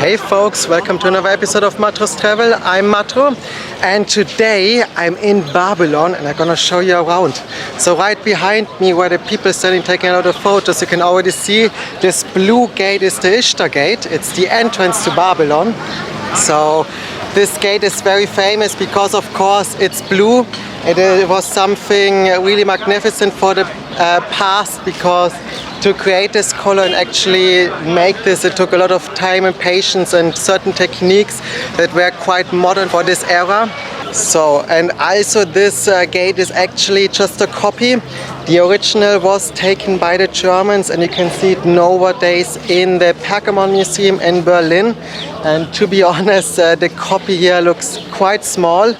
Hey folks, welcome to another episode of Matro's Travel. I'm Matro and today I'm in Babylon and I'm gonna show you around. So right behind me where the people standing taking a lot of photos, you can already see this blue gate is the Ishtar Gate. It's the entrance to Babylon. So this gate is very famous because of course it's blue. It was something really magnificent for the past because to create this color and actually make this, it took a lot of time and patience and certain techniques that were quite modern for this era. So, and also this gate is actually just a copy. The original was taken by the Germans and you can see it nowadays in the Pergamon Museum in Berlin. And to be honest, the copy here looks quite small.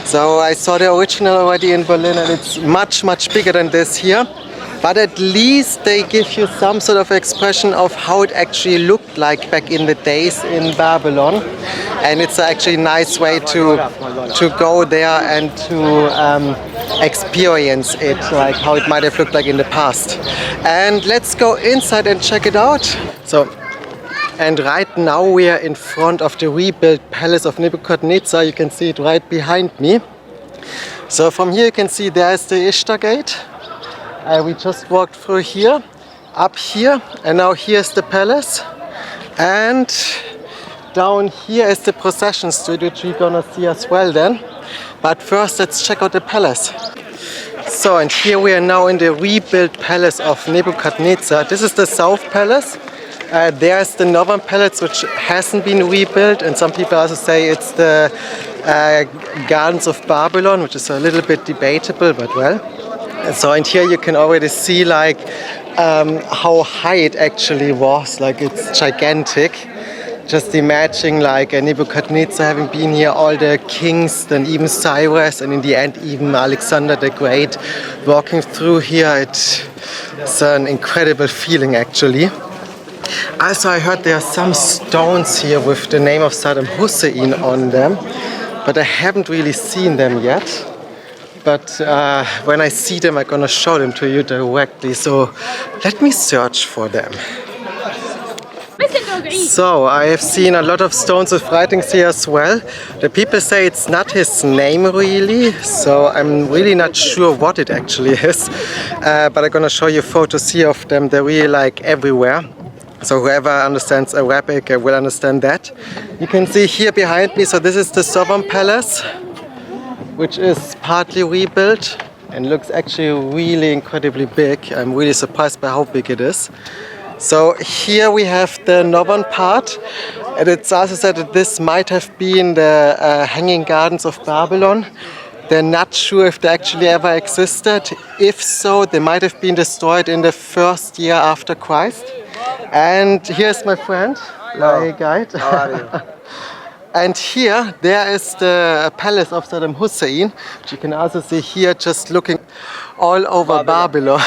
So I saw the original already in Berlin and it's much bigger than this here. But at least they give you some sort of expression of how it actually looked like back in the days in Babylon. And it's actually a nice way to go there and to experience it, like how it might have looked like in the past. And let's go inside and check it out. So, and right now we are in front of the rebuilt palace of Nebuchadnezzar. You can see it right behind me. So from here you can see there's the Ishtar Gate. We just walked through here, up here, and now here's the palace. And down here is the procession street, which we're gonna see as well then. But first, let's check out the palace. So, and here we are now in the rebuilt palace of Nebuchadnezzar. This is the South Palace. There's the Northern Palace, which hasn't been rebuilt, and some people also say it's the Gardens of Babylon, which is a little bit debatable, but well. So, and here you can already see like how high it actually was, like it's gigantic. Just imagine like Nebuchadnezzar having been here, all the kings, then even Cyrus, and in the end even Alexander the Great walking through here. It's an incredible feeling actually. Also I heard there are some stones here with the name of Saddam Hussein on them, but I haven't really seen them yet. But when I see them, I'm gonna show them to you directly. So let me search for them. So I have seen a lot of stones with writings here as well. The people say it's not his name really, so I'm really not sure what it actually is. But I'm gonna show you photos here of them. They're really like everywhere. So whoever understands Arabic will understand that. You can see here behind me, so this is the Southern Palace, which is partly rebuilt and looks actually really incredibly big. I'm really surprised by how big it is. So here we have the northern part, and it's also said that this might have been the Hanging Gardens of Babylon. They're not sure if they actually ever existed. If so, they might have been destroyed in the first year after Christ. And here's my friend, my guide. How are you? And here, there is the palace of Saddam Hussein, which you can also see here, just looking all over Babylon.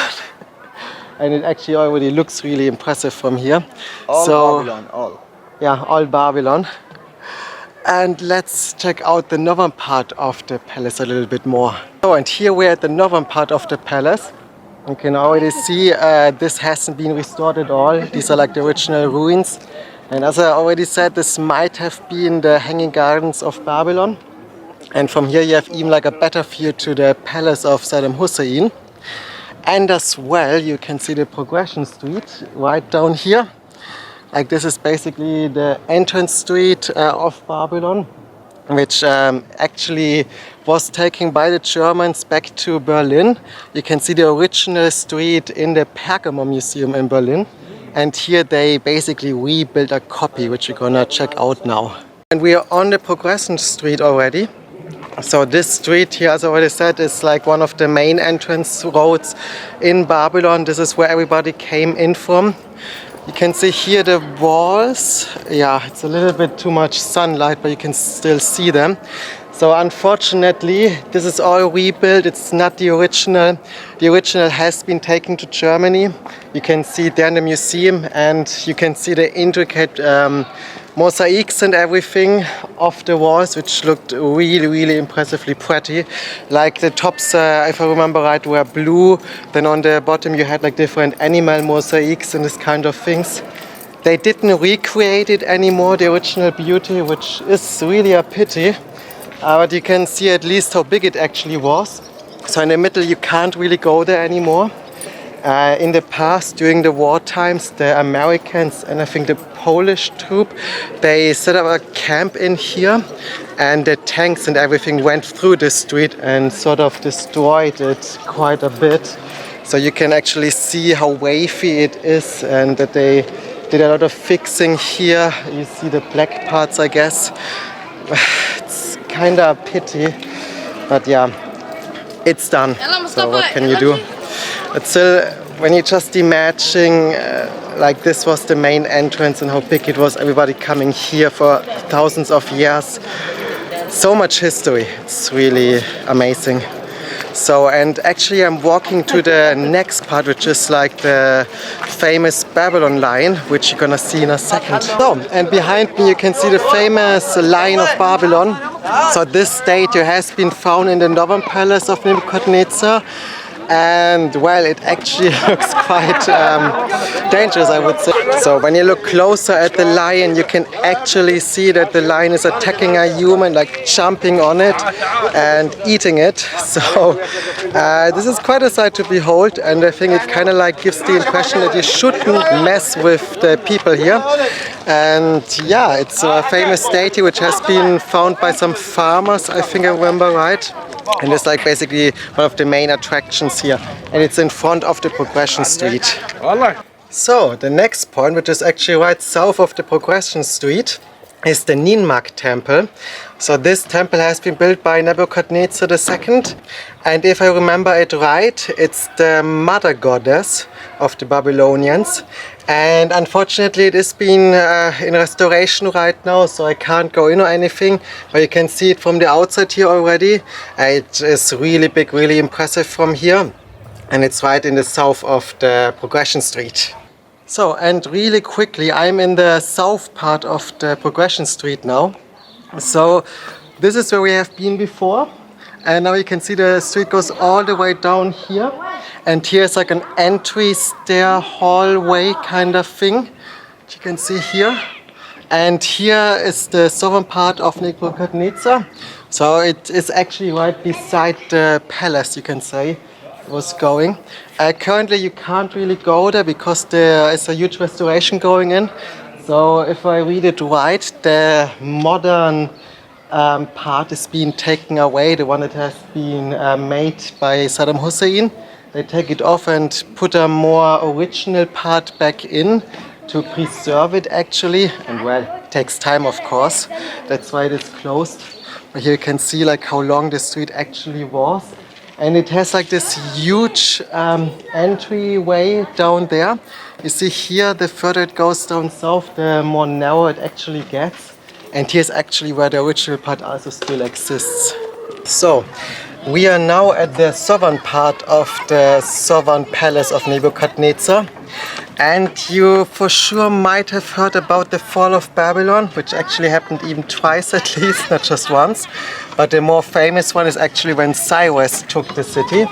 And it actually already looks really impressive from here. Babylon, all. Yeah, all Babylon. And let's check out the northern part of the palace a little bit more. So, and here we're at the northern part of the palace. You can already see this hasn't been restored at all. These are like the original ruins. And as I already said, this might have been the Hanging Gardens of Babylon. And from here you have even like a better view to the palace of Saddam Hussein. And as well, you can see the progression street right down here. Like this is basically the entrance street of Babylon, which actually was taken by the Germans back to Berlin. You can see the original street in the Pergamon Museum in Berlin. And here they basically rebuilt a copy, which we're gonna check out now. And we are on the progression street already. So this street here, as I already said, is like one of the main entrance roads in Babylon. This is where everybody came in from. You can see here the walls. Yeah, it's a little bit too much sunlight, but you can still see them. So unfortunately, this is all rebuilt. It's not the original. The original has been taken to Germany. You can see it there in the museum, and you can see the intricate mosaics and everything of the walls, which looked really impressively pretty. Like the tops, if I remember right, were blue. Then on the bottom you had like different animal mosaics and this kind of things. They didn't recreate it anymore, the original beauty, which is really a pity. But you can see at least how big it actually was. So in the middle you can't really go there anymore. In the past, during the war times, the Americans and I think the Polish troop, they set up a camp in here, and the tanks and everything went through the street and sort of destroyed it quite a bit. So you can actually see how wavy it is, and that they did a lot of fixing here. You see the black parts, I guess. It's kind of a pity, but yeah, it's done. So what can you do? But still, when you just imagine like this was the main entrance and how big it was, everybody coming here for thousands of years. So much history, it's really amazing. So, and actually I'm walking to the next part, which is like the famous Babylon line, which you're gonna see in a second. So, and behind me you can see the famous line of Babylon. So this statue has been found in the northern palace of Nebuchadnezzar. And well, it actually looks quite dangerous, I would say. So when you look closer at the lion, you can actually see that the lion is attacking a human, like jumping on it and eating it. So this is quite a sight to behold, and I think it kind of like gives the impression that you shouldn't mess with the people here. And yeah, it's a famous statue which has been found by some farmers, I think I remember right. And it's like basically one of the main attractions here. And it's in front of the Progression Street. So the next point, which is actually right south of the Progression Street, is the Ninmah Temple. So this temple has been built by Nebuchadnezzar II. And if I remember it right, it's the mother goddess of the Babylonians. And unfortunately it is being in restoration right now, so I can't go in or anything. But you can see it from the outside here already. It is really big, really impressive from here. And it's right in the south of the Progression Street. So, and really quickly, I'm in the south part of the Progression Street now. So, this is where we have been before. And now you can see the street goes all the way down here. And here's like an entry stair hallway kind of thing, which you can see here. And here is the southern part of Nebuchadnezzar. So it is actually right beside the palace, you can say. Was going. Currently you can't really go there because there is a huge restoration going in. So if I read it right, the modern part is being taken away, the one that has been made by Saddam Hussein. They take it off and put a more original part back in to preserve it actually. And well, it takes time of course. That's why it is closed. But here you can see like how long the street actually was. And it has like this huge entryway down there. You see here, the further it goes down south, the more narrow it actually gets. And here's actually where the original part also still exists. So, we are now at the southern part of the southern palace of Nebuchadnezzar. And you for sure might have heard about the fall of Babylon, which actually happened even twice at least, not just once. But the more famous one is actually when Cyrus took the city.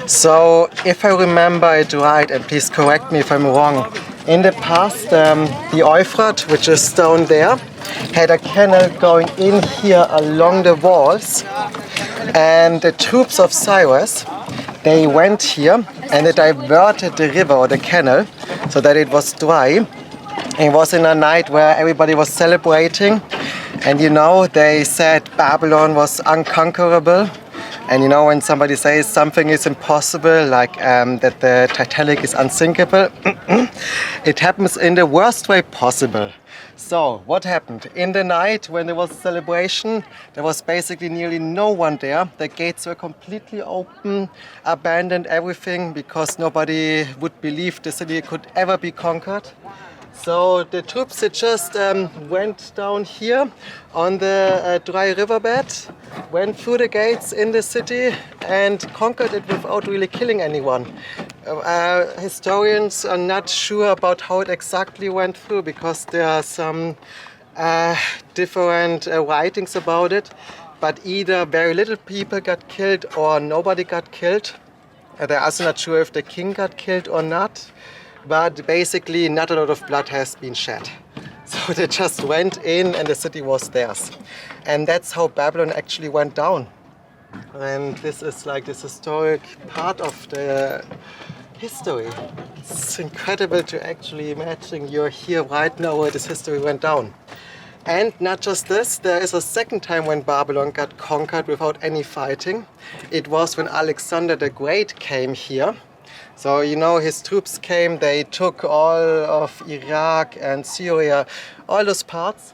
So if I remember it right, and please correct me if I'm wrong, in the past the Euphrates, which is down there, had a canal going in here along the walls. And the troops of Cyrus, they went here and they diverted the river or the canal so that it was dry. It was in a night where everybody was celebrating, and you know, they said Babylon was unconquerable. And you know, when somebody says something is impossible, like that the Titanic is unsinkable, it happens in the worst way possible. So, what happened? In the night when there was a celebration, there was basically nearly no one there. The gates were completely open, abandoned everything, because nobody would believe the city could ever be conquered. So the troops just went down here on the dry riverbed, went through the gates in the city and conquered it without really killing anyone. Historians are not sure about how it exactly went through, because there are some different writings about it. But either very little people got killed or nobody got killed. They're also not sure if the king got killed or not. but basically not a lot of blood has been shed. So they just went in and the city was theirs. And that's how Babylon actually went down. And this is like this historic part of the history. It's incredible to actually imagine you're here right now where this history went down. And not just this, there is a second time when Babylon got conquered without any fighting. It was when Alexander the Great came here. So you know, his troops came, they took all of Iraq and Syria, all those parts,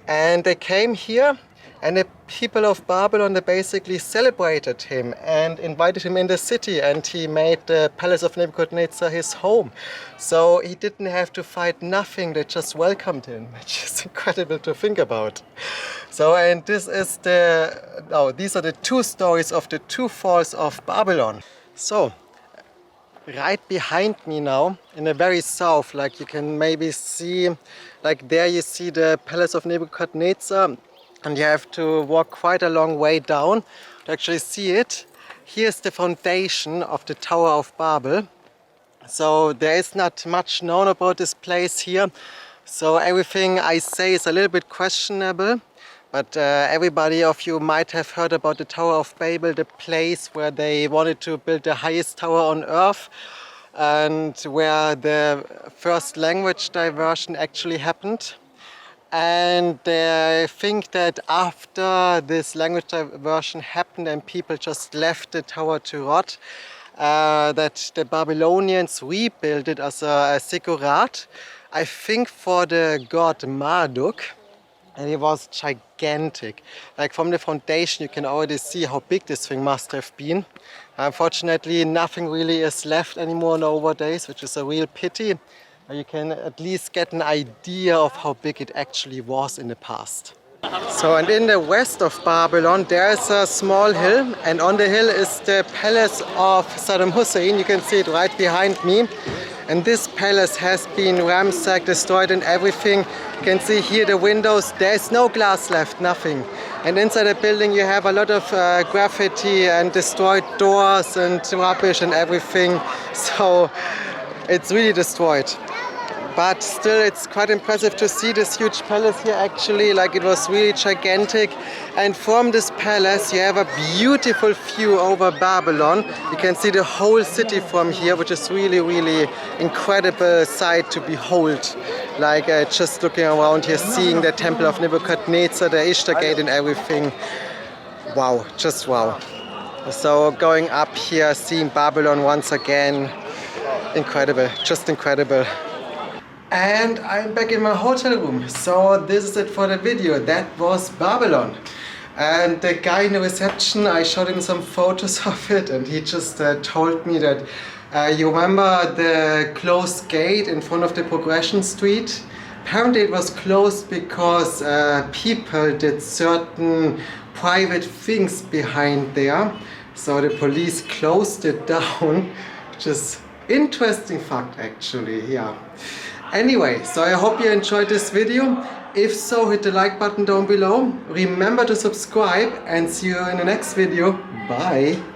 and they came here, and the people of Babylon, they basically celebrated him and invited him in the city, and he made the palace of Nebuchadnezzar his home. So he didn't have to fight nothing, they just welcomed him, which is incredible to think about. So, and this is these are the two stories of the two falls of Babylon. So, right behind me now, in the very south, like you can maybe see, like there you see the palace of Nebuchadnezzar, and you have to walk quite a long way down to actually see it. Here's the foundation of the Tower of Babel. So there is not much known about this place here. So everything I say is a little bit questionable. But everybody of you might have heard about the Tower of Babel, the place where they wanted to build the highest tower on earth and where the first language diversion actually happened. And I think that after this language diversion happened and people just left the tower to rot, that the Babylonians rebuilt it as a ziggurat, I think for the god Marduk. And it was gigantic. Like from the foundation you can already see how big this thing must have been. Unfortunately nothing really is left anymore nowadays, which is a real pity. You can at least get an idea of how big it actually was in the past. So, and in the west of Babylon there is a small hill, and on the hill is the palace of Saddam Hussein. You can see it right behind me. And this palace has been ransacked, destroyed and everything. You can see here the windows, there's no glass left, nothing. And inside the building you have a lot of graffiti and destroyed doors and rubbish and everything. So it's really destroyed. But still it's quite impressive to see this huge palace here actually, like it was really gigantic. And from this palace you have a beautiful view over Babylon. You can see the whole city from here, which is really incredible sight to behold. Like just looking around here, seeing the temple of Nebuchadnezzar, the Ishtar Gate and everything. Wow, just wow. So going up here, seeing Babylon once again, incredible, just incredible. And I'm back in my hotel room. So this is it for the video. That was Babylon. And the guy in the reception, I showed him some photos of it, and he just told me that you remember the closed gate in front of the Progression Street? Apparently it was closed because people did certain private things behind there. So the police closed it down, which is interesting fact actually, yeah. Anyway, so I hope you enjoyed this video. If so, hit the like button down below. Remember to subscribe and see you in the next video. Bye!